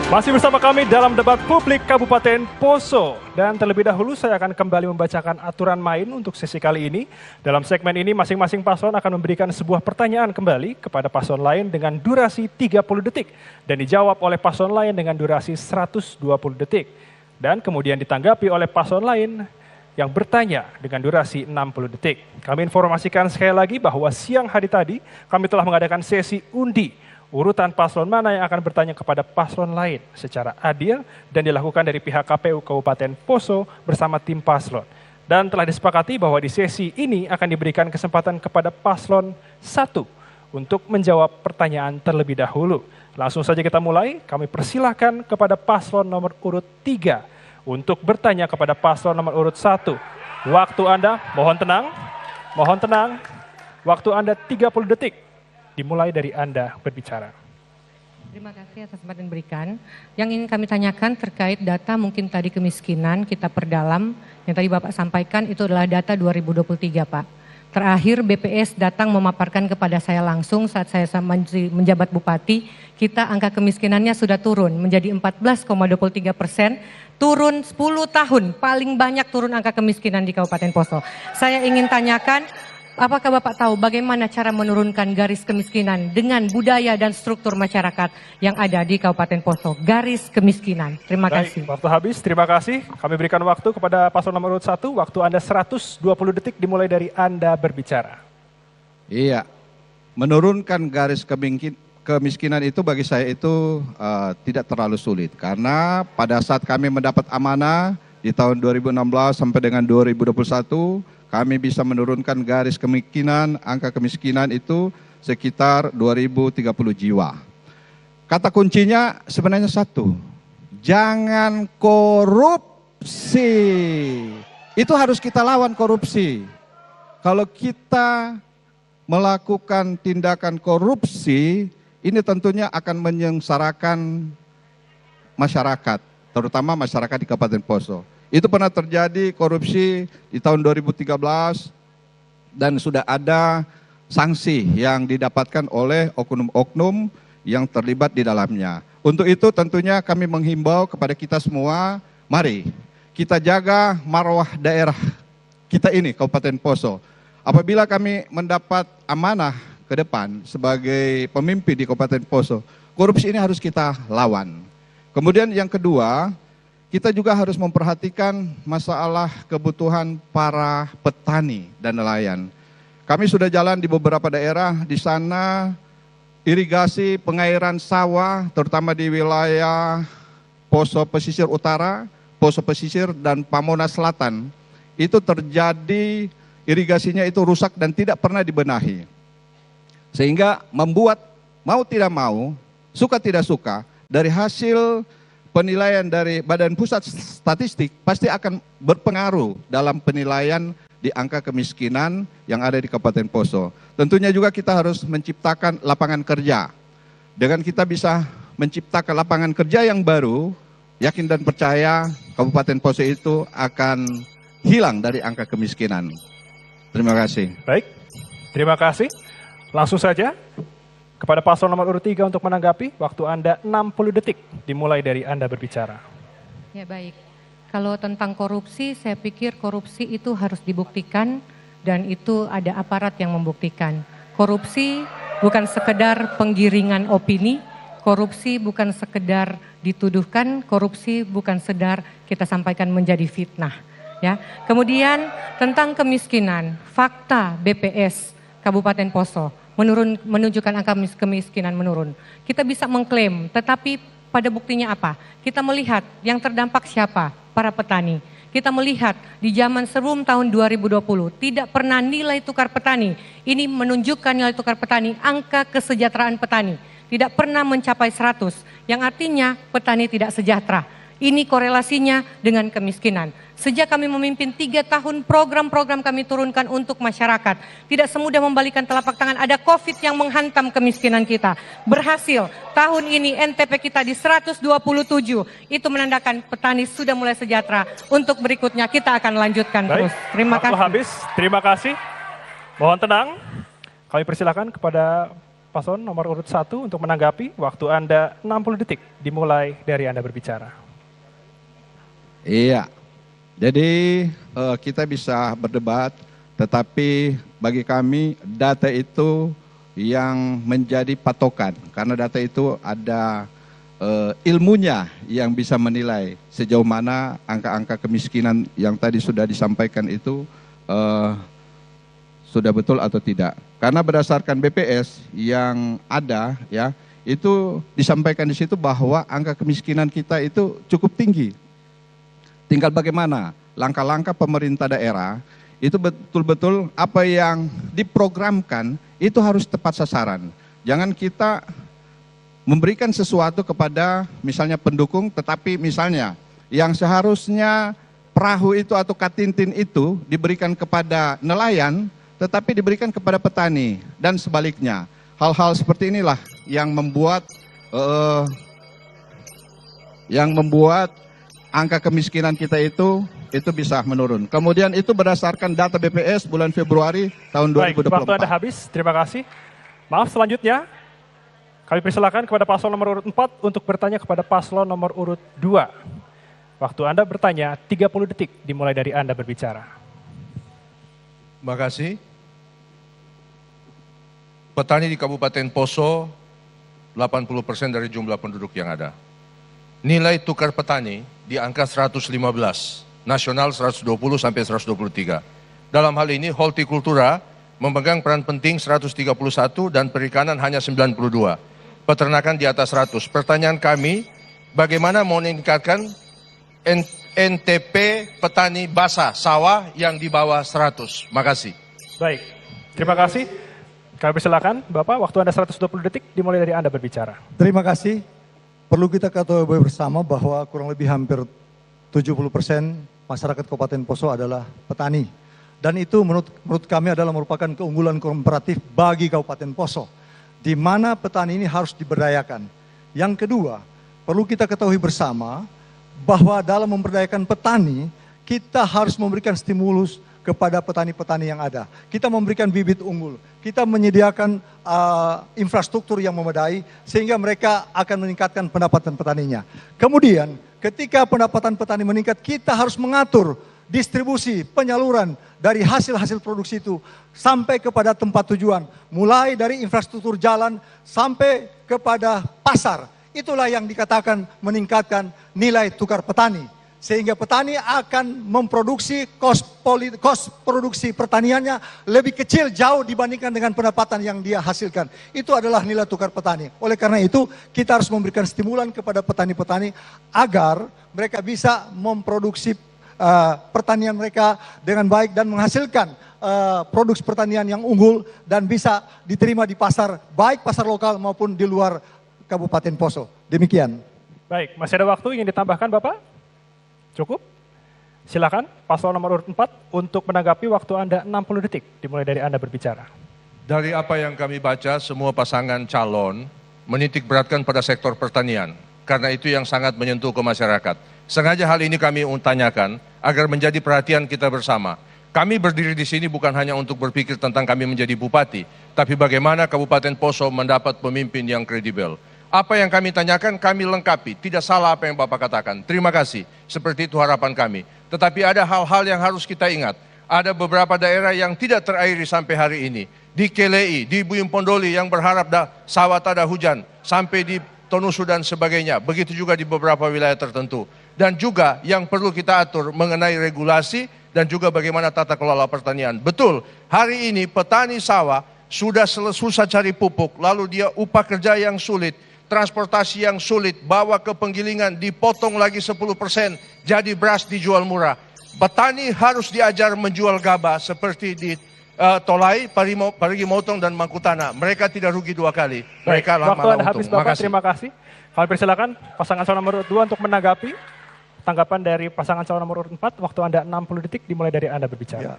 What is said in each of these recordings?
Masih bersama kami dalam debat publik Kabupaten Poso. Dan terlebih dahulu saya akan kembali membacakan aturan main untuk sesi kali ini. Dalam segmen ini masing-masing paslon akan memberikan sebuah pertanyaan kembali kepada paslon lain dengan durasi 30 detik. Dan dijawab oleh paslon lain dengan durasi 120 detik. Dan kemudian ditanggapi oleh paslon lain yang bertanya dengan durasi 60 detik. Kami informasikan sekali lagi bahwa siang hari tadi kami telah mengadakan sesi undi urutan paslon mana yang akan bertanya kepada paslon lain secara adil dan dilakukan dari pihak KPU Kabupaten Poso bersama tim paslon. Dan telah disepakati bahwa di sesi ini akan diberikan kesempatan kepada paslon 1 untuk menjawab pertanyaan terlebih dahulu. Langsung saja kita mulai, kami persilahkan kepada paslon nomor urut 3 untuk bertanya kepada paslon nomor urut 1. Waktu Anda, mohon tenang, waktu Anda 30 detik. Dimulai dari Anda berbicara. Terima kasih atas kesempatan yang diberikan. Yang ingin kami tanyakan terkait data mungkin tadi kemiskinan kita perdalam. Yang tadi Bapak sampaikan itu adalah data 2023 Pak. Terakhir BPS datang memaparkan kepada saya langsung saat saya menjabat Bupati. Kita angka kemiskinannya sudah turun menjadi 14,23%. Turun 10 tahun, paling banyak turun angka kemiskinan di Kabupaten Poso. Saya ingin tanyakan, apakah Bapak tahu bagaimana cara menurunkan garis kemiskinan dengan budaya dan struktur masyarakat yang ada di Kabupaten Poso? Garis kemiskinan. Terima kasih. Waktu habis, terima kasih. Kami berikan waktu kepada paslon nomor urut 1. Waktu Anda 120 detik dimulai dari Anda berbicara. Iya, menurunkan garis kemiskinan itu bagi saya itu tidak terlalu sulit. Karena pada saat kami mendapat amanah di tahun 2016 sampai dengan 2021, kami bisa menurunkan garis kemiskinan, angka kemiskinan itu sekitar 2030 jiwa. Kata kuncinya sebenarnya satu, jangan korupsi. Itu harus kita lawan korupsi. Kalau kita melakukan tindakan korupsi, ini tentunya akan menyengsarakan masyarakat, terutama masyarakat di Kabupaten Poso. Itu pernah terjadi korupsi di tahun 2013 dan sudah ada sanksi yang didapatkan oleh oknum-oknum yang terlibat di dalamnya. Untuk itu tentunya kami menghimbau kepada kita semua, mari kita jaga marwah daerah kita ini, Kabupaten Poso. Apabila kami mendapat amanah ke depan sebagai pemimpin di Kabupaten Poso, korupsi ini harus kita lawan. Kemudian yang kedua, kita juga harus memperhatikan masalah kebutuhan para petani dan nelayan. Kami sudah jalan di beberapa daerah, di sana irigasi pengairan sawah, terutama di wilayah Poso Pesisir Utara, Poso Pesisir, dan Pamonas Selatan. Itu terjadi irigasinya itu rusak dan tidak pernah dibenahi. Sehingga membuat mau tidak mau, suka tidak suka, dari hasil penilaian dari Badan Pusat Statistik pasti akan berpengaruh dalam penilaian di angka kemiskinan yang ada di Kabupaten Poso. Tentunya juga kita harus menciptakan lapangan kerja. Dengan kita bisa menciptakan lapangan kerja yang baru, yakin dan percaya Kabupaten Poso itu akan hilang dari angka kemiskinan. Terima kasih. Baik, terima kasih. Langsung saja kepada paslon nomor urut 3 untuk menanggapi, waktu Anda 60 detik, dimulai dari Anda berbicara. Ya baik, kalau tentang korupsi, saya pikir korupsi itu harus dibuktikan dan itu ada aparat yang membuktikan. Korupsi bukan sekedar penggiringan opini, korupsi bukan sekedar dituduhkan, korupsi bukan sekedar kita sampaikan menjadi fitnah. Ya. Kemudian tentang kemiskinan, fakta BPS Kabupaten Poso menunjukkan angka kemiskinan menurun. Kita bisa mengklaim, tetapi pada buktinya apa? Kita melihat yang terdampak siapa? Para petani. Kita melihat di zaman sebelum tahun 2020 tidak pernah nilai tukar petani. Ini menunjukkan nilai tukar petani, angka kesejahteraan petani tidak pernah mencapai 100, yang artinya petani tidak sejahtera. Ini korelasinya dengan kemiskinan. Sejak kami memimpin 3 tahun, program-program kami turunkan untuk masyarakat. Tidak semudah membalikan telapak tangan, ada COVID yang menghantam kemiskinan kita. Berhasil, tahun ini NTP kita di 127, itu menandakan petani sudah mulai sejahtera. Untuk berikutnya kita akan lanjutkan. Baik, terus. Terima kasih. Habis, terima kasih. Mohon tenang, kami persilakan kepada paslon nomor urut 1 untuk menanggapi. Waktu Anda 60 detik dimulai dari Anda berbicara. Iya, jadi kita bisa berdebat, tetapi bagi kami data itu yang menjadi patokan. Karena data itu ada ilmunya yang bisa menilai sejauh mana angka-angka kemiskinan yang tadi sudah disampaikan itu sudah betul atau tidak. Karena berdasarkan BPS yang ada ya, itu disampaikan di situ bahwa angka kemiskinan kita itu cukup tinggi. Tinggal bagaimana langkah-langkah pemerintah daerah itu betul-betul apa yang diprogramkan itu harus tepat sasaran. Jangan kita memberikan sesuatu kepada misalnya pendukung, tetapi misalnya yang seharusnya perahu itu atau katintin itu diberikan kepada nelayan, tetapi diberikan kepada petani dan sebaliknya. Hal-hal seperti inilah yang membuat angka kemiskinan kita itu bisa menurun. Kemudian itu berdasarkan data BPS bulan Februari tahun 2024. Baik, waktu Anda habis. Terima kasih. Maaf, selanjutnya kami persilakan kepada paslon nomor urut 4 untuk bertanya kepada paslon nomor urut 2. Waktu Anda bertanya 30 detik dimulai dari Anda berbicara. Terima kasih. Petani di Kabupaten Poso 80% dari jumlah penduduk yang ada. Nilai tukar petani di angka 115, nasional 120 sampai 123. Dalam hal ini hortikultura memegang peran penting 131 dan perikanan hanya 92. Peternakan di atas 100. Pertanyaan kami, bagaimana meningkatkan NTP petani basah sawah yang di bawah 100? Makasih. Baik, terima kasih. Kami persilakan Bapak, waktu Anda 120 detik dimulai dari Anda berbicara. Terima kasih. Perlu kita ketahui bersama bahwa kurang lebih hampir 70% masyarakat Kabupaten Poso adalah petani. Dan itu menurut kami adalah merupakan keunggulan komparatif bagi Kabupaten Poso, di mana petani ini harus diberdayakan. Yang kedua, perlu kita ketahui bersama bahwa dalam memberdayakan petani, kita harus memberikan stimulus kepada petani-petani yang ada. Kita memberikan bibit unggul, kita menyediakan infrastruktur yang memadai sehingga mereka akan meningkatkan pendapatan petaninya. Kemudian ketika pendapatan petani meningkat, kita harus mengatur distribusi, penyaluran dari hasil-hasil produksi itu sampai kepada tempat tujuan. Mulai dari infrastruktur jalan sampai kepada pasar. Itulah yang dikatakan meningkatkan nilai tukar petani. Sehingga petani akan memproduksi kos produksi pertaniannya lebih kecil jauh dibandingkan dengan pendapatan yang dia hasilkan. Itu adalah nilai tukar petani. Oleh karena itu kita harus memberikan stimulan kepada petani-petani agar mereka bisa memproduksi pertanian mereka dengan baik dan menghasilkan produk pertanian yang unggul dan bisa diterima di pasar, baik pasar lokal maupun di luar Kabupaten Poso. Demikian. Baik, masih ada waktu ingin ditambahkan Bapak? Cukup? Silakan paslon nomor urut 4 untuk menanggapi. Waktu Anda 60 detik dimulai dari Anda berbicara. Dari apa yang kami baca, semua pasangan calon menitik beratkan pada sektor pertanian. Karena itu yang sangat menyentuh ke masyarakat. Sengaja hal ini kami tanyakan agar menjadi perhatian kita bersama. Kami berdiri di sini bukan hanya untuk berpikir tentang kami menjadi bupati, tapi bagaimana Kabupaten Poso mendapat pemimpin yang kredibel. Apa yang kami tanyakan kami lengkapi, tidak salah apa yang Bapak katakan. Terima kasih, seperti itu harapan kami. Tetapi ada hal-hal yang harus kita ingat. Ada beberapa daerah yang tidak terairi sampai hari ini. Di Kelei, di Buyung Pondoli yang berharap sawah tak ada hujan, sampai di Tonusu dan sebagainya. Begitu juga di beberapa wilayah tertentu. Dan juga yang perlu kita atur mengenai regulasi dan juga bagaimana tata kelola pertanian. Betul, hari ini petani sawah sudah susah cari pupuk, lalu dia upah kerja yang sulit, transportasi yang sulit, bawa ke penggilingan, dipotong lagi 10%, jadi beras dijual murah. Petani harus diajar menjual gabah seperti di Tolai, Parigi Motong dan Mangkutana. Mereka tidak rugi dua kali. Mereka lama waktu Anda habis Bapak, terima kasih. Kami persilakan pasangan calon nomor urut 2 untuk menanggapi tanggapan dari pasangan calon nomor urut 4. Waktu Anda 60 detik dimulai dari Anda berbicara. Ya,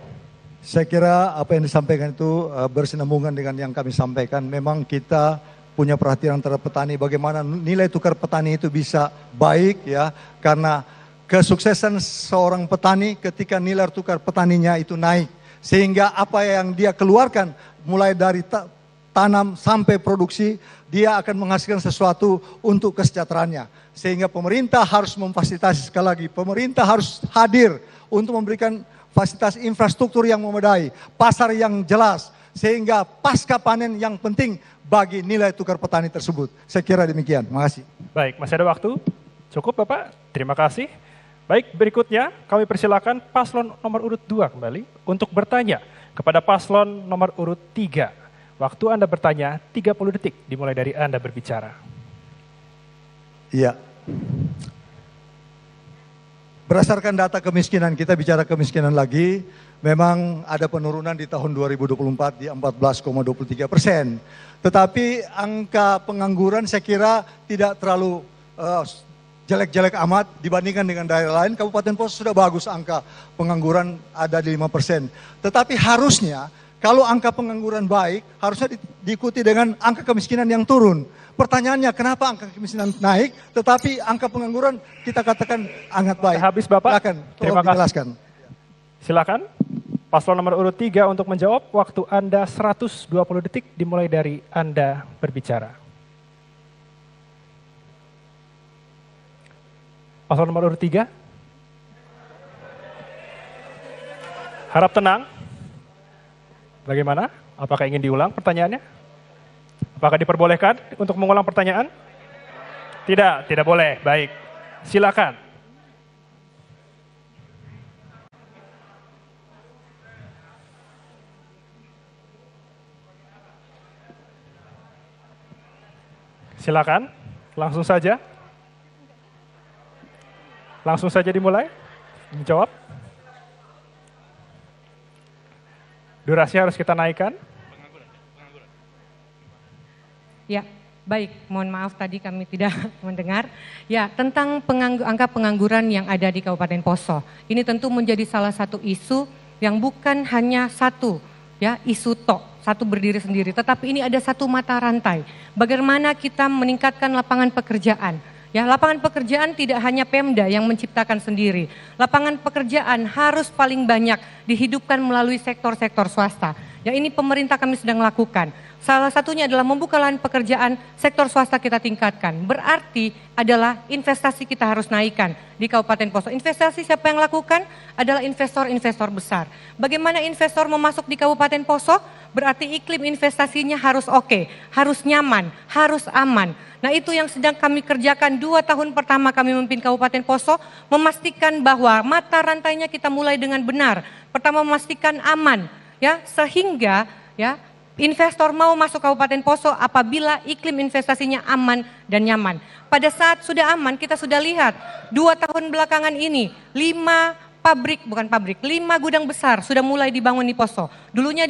saya kira apa yang disampaikan itu bersinambungan dengan yang kami sampaikan. Memang kita punya perhatian terhadap petani, bagaimana nilai tukar petani itu bisa baik ya, karena kesuksesan seorang petani ketika nilai tukar petaninya itu naik, sehingga apa yang dia keluarkan mulai dari tanam sampai produksi, dia akan menghasilkan sesuatu untuk kesejahteraannya. Sehingga pemerintah harus memfasilitasi, sekali lagi, pemerintah harus hadir untuk memberikan fasilitas infrastruktur yang memadai, pasar yang jelas, sehingga pasca panen yang penting bagi nilai tukar petani tersebut. Saya kira demikian. Terima kasih. Baik, masih ada waktu? Cukup Bapak, terima kasih. Baik, berikutnya kami persilakan paslon nomor urut 2 kembali untuk bertanya kepada paslon nomor urut 3. Waktu Anda bertanya 30 detik dimulai dari Anda berbicara. Iya. Berdasarkan data kemiskinan, kita bicara kemiskinan lagi, memang ada penurunan di tahun 2024 di 14,23%. Tetapi angka pengangguran saya kira tidak terlalu jelek-jelek amat dibandingkan dengan daerah lain. Kabupaten Poso sudah bagus angka pengangguran ada di 5%. Tetapi harusnya kalau angka pengangguran baik, harusnya diikuti dengan angka kemiskinan yang turun. Pertanyaannya kenapa angka kemiskinan naik, tetapi angka pengangguran kita katakan sangat baik. Habis Bapak, Silakan, terima kasih. dijelaskan. Silakan, paslon nomor urut 3 untuk menjawab. Waktu Anda 120 detik dimulai dari Anda berbicara. Paslon nomor urut 3. Harap tenang. Bagaimana? Apakah ingin diulang pertanyaannya? Apakah diperbolehkan untuk mengulang pertanyaan? Tidak, tidak boleh. Baik, silakan. Silakan, langsung saja. Langsung saja dimulai, menjawab. Durasi harus kita naikkan. Ya, baik. Mohon maaf tadi kami tidak mendengar. Ya, tentang angka pengangguran yang ada di Kabupaten Poso. Ini tentu menjadi salah satu isu yang bukan hanya satu, ya, isu satu berdiri sendiri. Tetapi ini ada satu mata rantai. Bagaimana kita meningkatkan lapangan pekerjaan. Ya, lapangan pekerjaan tidak hanya Pemda yang menciptakan sendiri. Lapangan pekerjaan harus paling banyak dihidupkan melalui sektor-sektor swasta. Ya, ini pemerintah kami sedang lakukan. Salah satunya adalah membuka lahan pekerjaan, sektor swasta kita tingkatkan. Berarti adalah investasi kita harus naikkan di Kabupaten Poso. Investasi siapa yang lakukan? Adalah investor-investor besar. Bagaimana investor memasuk di Kabupaten Poso? Berarti iklim investasinya harus oke, harus nyaman, harus aman. Nah, itu yang sedang kami kerjakan 2 tahun pertama kami memimpin Kabupaten Poso, memastikan bahwa mata rantainya kita mulai dengan benar. Pertama, memastikan aman, ya, sehingga ya investor mau masuk Kabupaten Poso apabila iklim investasinya aman dan nyaman. Pada saat sudah aman, kita sudah lihat 2 tahun belakangan ini 5 gudang besar sudah mulai dibangun di Poso. Dulunya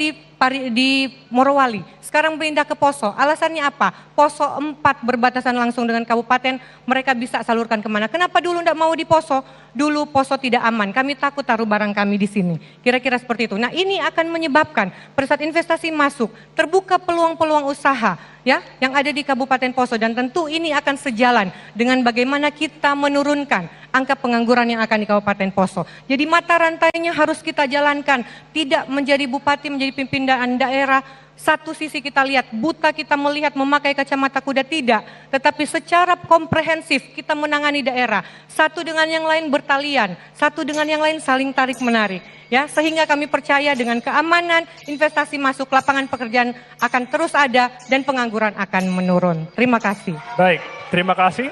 di Morowali, sekarang pindah ke Poso. Alasannya apa? Poso 4 berbatasan langsung dengan kabupaten, mereka bisa salurkan kemana. Kenapa dulu tidak mau di Poso? Dulu Poso tidak aman, kami takut taruh barang kami di sini. Kira-kira seperti itu. Nah, ini akan menyebabkan pada saat investasi masuk, terbuka peluang-peluang usaha ya yang ada di Kabupaten Poso, dan tentu ini akan sejalan dengan bagaimana kita menurunkan angka pengangguran yang akan di Kabupaten Poso. Jadi mata rantainya harus kita jalankan, tidak menjadi bupati, menjadi pimpinan daerah. Satu sisi kita lihat, buta kita melihat memakai kacamata kuda, tidak. Tetapi secara komprehensif kita menangani daerah. Satu dengan yang lain bertalian, satu dengan yang lain saling tarik menarik. Ya, sehingga kami percaya dengan keamanan, investasi masuk, lapangan pekerjaan akan terus ada dan pengangguran akan menurun. Terima kasih. Baik, terima kasih.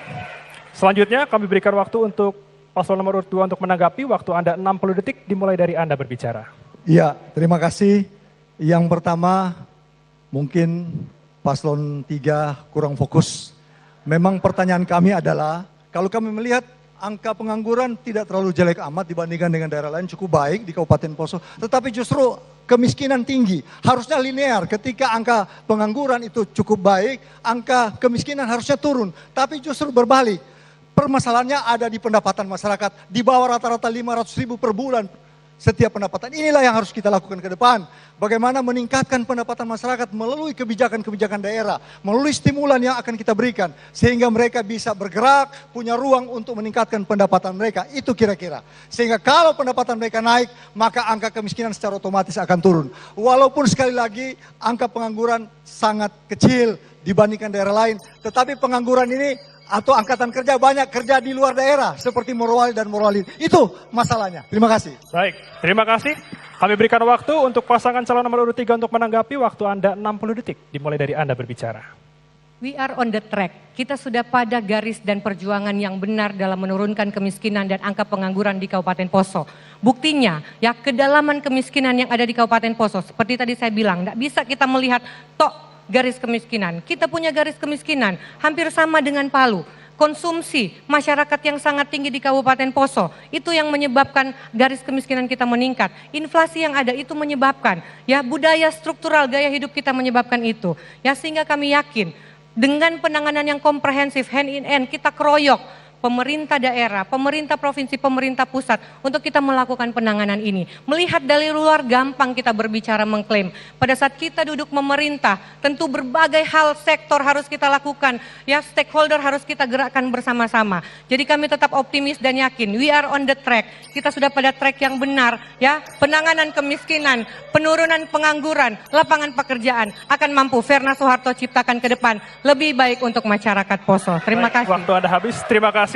Selanjutnya kami berikan waktu untuk paslon nomor urut 2 untuk menanggapi. Waktu Anda 60 detik dimulai dari Anda berbicara. Iya, terima kasih. Yang pertama, mungkin paslon 3 kurang fokus. Memang pertanyaan kami adalah, kalau kami melihat angka pengangguran tidak terlalu jelek amat dibandingkan dengan daerah lain, cukup baik di Kabupaten Poso. Tetapi justru kemiskinan tinggi, harusnya linear. Ketika angka pengangguran itu cukup baik, angka kemiskinan harusnya turun. Tapi justru berbalik. Permasalahannya ada di pendapatan masyarakat, di bawah rata-rata 500.000 per bulan. setiap pendapatan. Inilah yang harus kita lakukan ke depan. Bagaimana meningkatkan pendapatan masyarakat melalui kebijakan-kebijakan daerah, melalui stimulan yang akan kita berikan, sehingga mereka bisa bergerak, punya ruang untuk meningkatkan pendapatan mereka. Itu kira-kira. Sehingga kalau pendapatan mereka naik, maka angka kemiskinan secara otomatis akan turun. Walaupun sekali lagi angka pengangguran sangat kecil dibandingkan daerah lain, tetapi pengangguran ini atau angkatan kerja banyak kerja di luar daerah seperti Morowali dan Morowali. Itu masalahnya. Terima kasih. Baik, terima kasih. Kami berikan waktu untuk pasangan calon nomor urut 3 untuk menanggapi. Waktu Anda 60 detik, dimulai dari Anda berbicara. We are on the track. Kita sudah pada garis dan perjuangan yang benar dalam menurunkan kemiskinan dan angka pengangguran di Kabupaten Poso. Buktinya, ya kedalaman kemiskinan yang ada di Kabupaten Poso. Seperti tadi saya bilang, tidak bisa kita melihat tok garis kemiskinan. Kita punya garis kemiskinan hampir sama dengan Palu. Konsumsi masyarakat yang sangat tinggi di Kabupaten Poso, itu yang menyebabkan garis kemiskinan kita meningkat. Inflasi yang ada itu menyebabkan, ya budaya struktural gaya hidup kita menyebabkan itu. Ya sehingga kami yakin dengan penanganan yang komprehensif, hand in hand, kita keroyok pemerintah daerah, pemerintah provinsi, pemerintah pusat untuk kita melakukan penanganan ini. Melihat dari luar gampang kita berbicara mengklaim. Pada saat kita duduk memerintah, tentu berbagai hal sektor harus kita lakukan. Ya, stakeholder harus kita gerakkan bersama-sama. Jadi kami tetap optimis dan yakin we are on the track. Kita sudah pada track yang benar, ya. Penanganan kemiskinan, penurunan pengangguran, lapangan pekerjaan akan mampu Verna Soeharto ciptakan ke depan lebih baik untuk masyarakat Poso. Terima Baik, kasih. waktu Anda habis, terima kasih.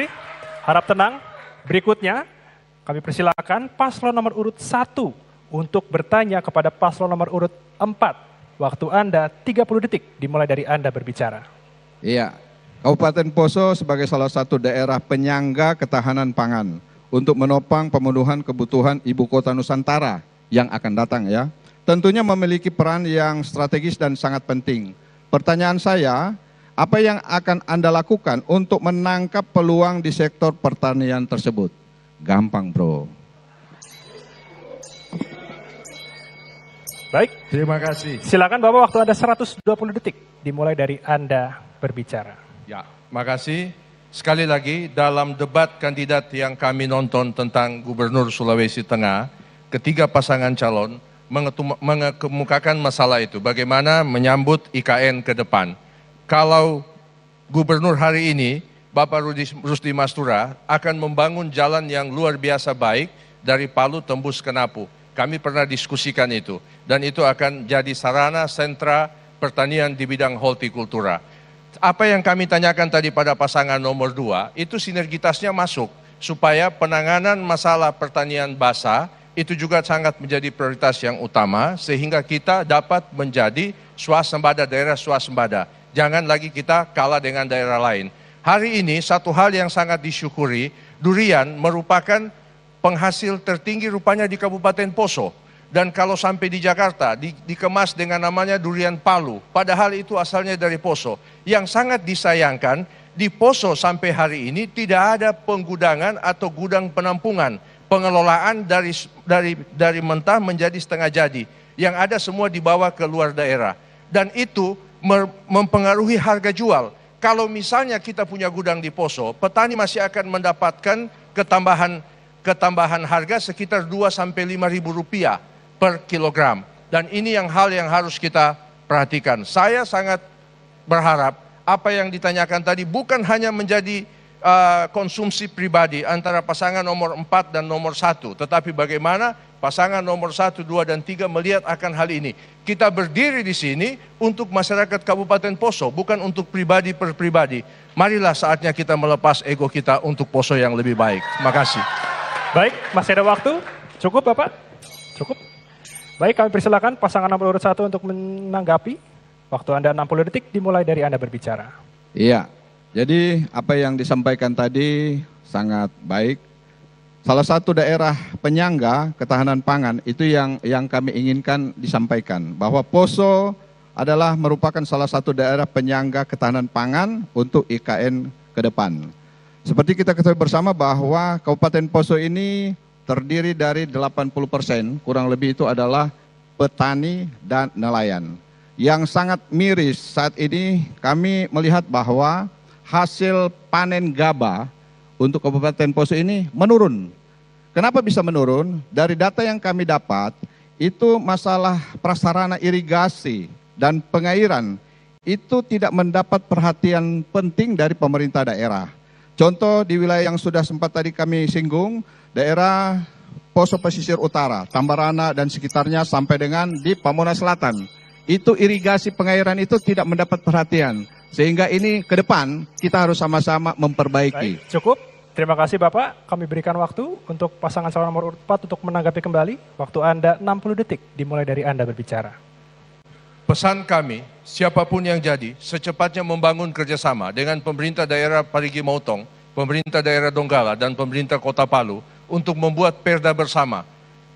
Harap tenang. Berikutnya, kami persilakan paslon nomor urut 1 untuk bertanya kepada paslon nomor urut 4. Waktu Anda 30 detik, dimulai dari Anda berbicara. Iya, Kabupaten Poso sebagai salah satu daerah penyangga ketahanan pangan untuk menopang pemenuhan kebutuhan ibu kota Nusantara yang akan datang ya. Tentunya memiliki peran yang strategis dan sangat penting. Pertanyaan saya, apa yang akan Anda lakukan untuk menangkap peluang di sektor pertanian tersebut? Gampang, bro. Baik, Terima kasih. silakan Bapak, waktu Anda 120 detik, dimulai dari Anda berbicara. Ya, makasih. Sekali lagi, dalam debat kandidat yang kami nonton tentang Gubernur Sulawesi Tengah, ketiga pasangan calon mengemukakan masalah itu, bagaimana menyambut IKN ke depan. Kalau Gubernur hari ini, Bapak Rusdi Mastura, akan membangun jalan yang luar biasa baik dari Palu tembus ke Napu. Kami pernah diskusikan itu, dan itu akan jadi sarana sentra pertanian di bidang hortikultura. Apa yang kami tanyakan tadi pada pasangan nomor 2, itu sinergitasnya masuk, supaya penanganan masalah pertanian basah, itu juga sangat menjadi prioritas yang utama, sehingga kita dapat menjadi swasembada, daerah swasembada. Jangan lagi kita kalah dengan daerah lain. Hari ini satu hal yang sangat disyukuri, durian merupakan penghasil tertinggi rupanya di Kabupaten Poso. Dan kalau sampai di Jakarta, dikemas dengan namanya durian Palu. Padahal itu asalnya dari Poso. Yang sangat disayangkan, di Poso sampai hari ini tidak ada penggudangan atau gudang penampungan. Pengelolaan dari mentah menjadi setengah jadi. Yang ada semua dibawa ke luar daerah. Dan itu mempengaruhi harga jual. Kalau misalnya kita punya gudang di Poso, petani masih akan mendapatkan ketambahan harga sekitar 2-5 ribu rupiah per kilogram. Dan ini hal yang harus kita perhatikan. Saya sangat berharap apa yang ditanyakan tadi bukan hanya menjadi konsumsi pribadi antara pasangan nomor 4 dan nomor 1, tetapi bagaimana pasangan nomor 1, 2, dan 3 melihat akan hal ini. Kita berdiri di sini untuk masyarakat Kabupaten Poso, bukan untuk pribadi per pribadi. Marilah saatnya kita melepas ego kita untuk Poso yang lebih baik. Terima kasih. Baik, masih ada waktu? Cukup Bapak? Cukup? Baik, kami persilakan pasangan nomor urut 1 untuk menanggapi. Waktu Anda 60 detik, dimulai dari Anda berbicara. Iya, jadi apa yang disampaikan tadi sangat baik. Salah satu daerah penyangga ketahanan pangan itu yang kami inginkan disampaikan. Bahwa Poso adalah merupakan salah satu daerah penyangga ketahanan pangan untuk IKN ke depan. Seperti kita ketahui bersama bahwa Kabupaten Poso ini terdiri dari 80%, kurang lebih itu adalah petani dan nelayan. Yang sangat miris saat ini kami melihat bahwa hasil panen gabah untuk Kabupaten Poso ini menurun. Kenapa bisa menurun? Dari data yang kami dapat, itu masalah prasarana irigasi dan pengairan itu tidak mendapat perhatian penting dari pemerintah daerah. Contoh di wilayah yang sudah sempat tadi kami singgung, daerah Poso Pesisir Utara, Tambarana dan sekitarnya sampai dengan di Pamunas Selatan. Itu irigasi pengairan itu tidak mendapat perhatian. Sehingga ini ke depan kita harus sama-sama memperbaiki. Baik, cukup. Terima kasih Bapak. Kami berikan waktu untuk pasangan calon nomor urut 4 untuk menanggapi kembali. Waktu Anda 60 detik dimulai dari Anda berbicara. Pesan kami, siapapun yang jadi, secepatnya membangun kerjasama dengan pemerintah daerah Parigi Motong, pemerintah daerah Donggala, dan pemerintah Kota Palu untuk membuat perda bersama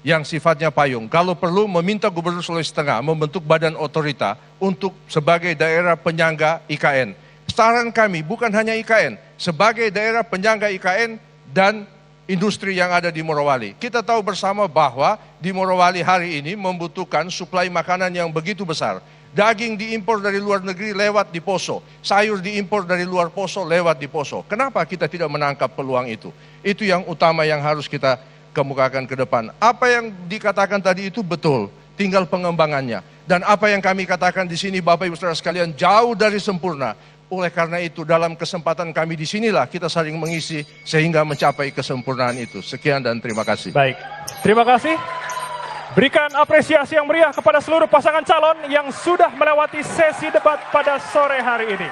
yang sifatnya payung. Kalau perlu meminta Gubernur Sulawesi Tengah membentuk badan otorita untuk sebagai daerah penyangga IKN. Saran kami bukan hanya IKN, sebagai daerah penyangga IKN dan industri yang ada di Morowali. Kita tahu bersama bahwa di Morowali hari ini membutuhkan suplai makanan yang begitu besar. Daging diimpor dari luar negeri lewat di Poso, sayur diimpor dari luar Poso lewat di Poso. Kenapa kita tidak menangkap peluang itu? Itu yang utama yang harus kita kemukakan ke depan. Apa yang dikatakan tadi itu betul, tinggal pengembangannya. Dan apa yang kami katakan di sini Bapak Ibu Saudara sekalian jauh dari sempurna. Oleh karena itu dalam kesempatan kami di sinilah kita saling mengisi sehingga mencapai kesempurnaan itu. Sekian dan terima kasih. Baik, terima kasih. Berikan apresiasi yang meriah kepada seluruh pasangan calon yang sudah melewati sesi debat pada sore hari ini.